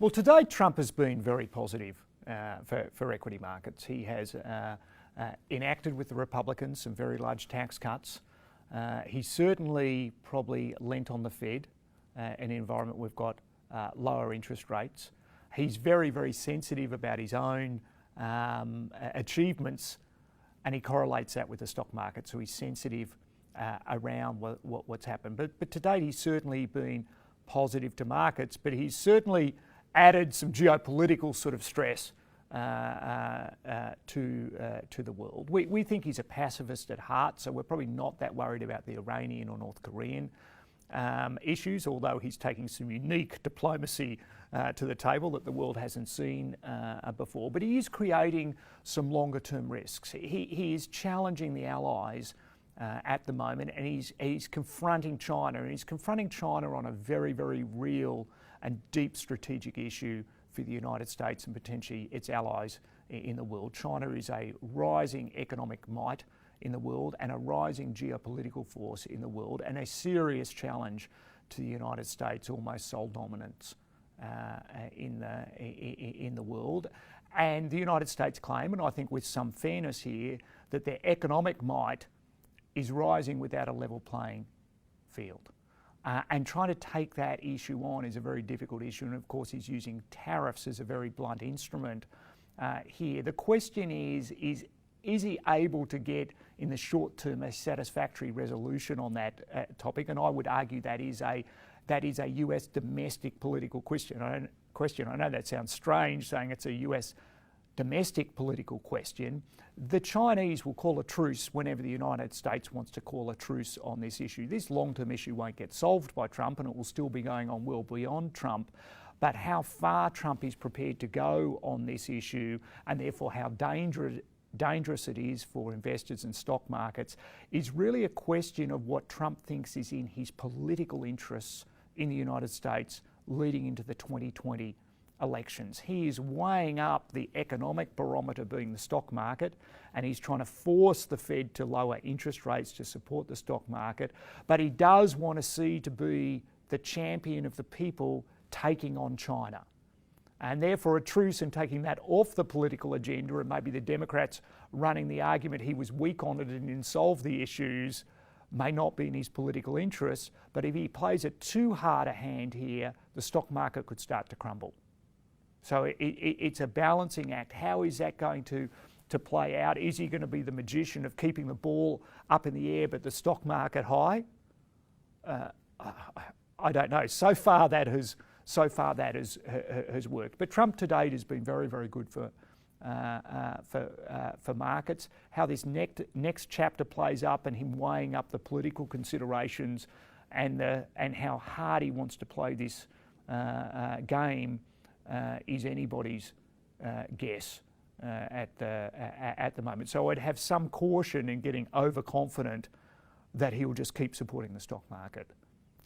Well, today Trump has been very positive for equity markets. He has enacted with the Republicans some very large tax cuts. He certainly probably lent on the Fed in an environment we've got lower interest rates. He's very, very sensitive about his own achievements, and he correlates that with the stock market, so he's sensitive around what's happened. But to date, he's certainly been positive to markets, but he's certainly added some geopolitical sort of stress to the world. We think he's a pacifist at heart, so we're probably not that worried about the Iranian or North Korean issues, although he's taking some unique diplomacy to the table that the world hasn't seen before. But he is creating some longer term risks. He is challenging the allies at the moment, and he's confronting China, and he's confronting China on a very, very real and deep strategic issue for the United States and potentially its allies in the world. China is a rising economic might in the world and a rising geopolitical force in the world, and a serious challenge to the United States' almost sole dominance in the world. And the United States claim, and I think with some fairness here, that their economic might is rising without a level playing field. And trying to take that issue on is a very difficult issue, and of course he's using tariffs as a very blunt instrument here. The question is he able to get in the short term a satisfactory resolution on that topic? And I would argue that is a US domestic political question. I know that sounds strange saying it's a US domestic political question. The Chinese will call a truce whenever the United States wants to call a truce on this issue. This long-term issue won't get solved by Trump, and it will still be going on well beyond Trump. But how far Trump is prepared to go on this issue, and therefore how dangerous it is for investors and stock markets, is really a question of what Trump thinks is in his political interests in the United States leading into the 2020 elections. He is weighing up the economic barometer being the stock market, and he's trying to force the Fed to lower interest rates to support the stock market, but he does want to see to be the champion of the people taking on China. And therefore a truce and taking that off the political agenda, and maybe the Democrats running the argument he was weak on it and didn't solve the issues, may not be in his political interests. But if he plays it too hard a hand here, the stock market could start to crumble. So it's a balancing act. How is that going to play out? Is he going to be the magician of keeping the ball up in the air but the stock market high? I don't know. So far that has worked. But Trump to date has been very, very good for markets. How this next chapter plays up, and him weighing up the political considerations and how hard he wants to play this game is anybody's guess at the moment. So I'd have some caution in getting overconfident that he'll just keep supporting the stock market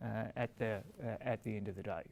at the end of the day.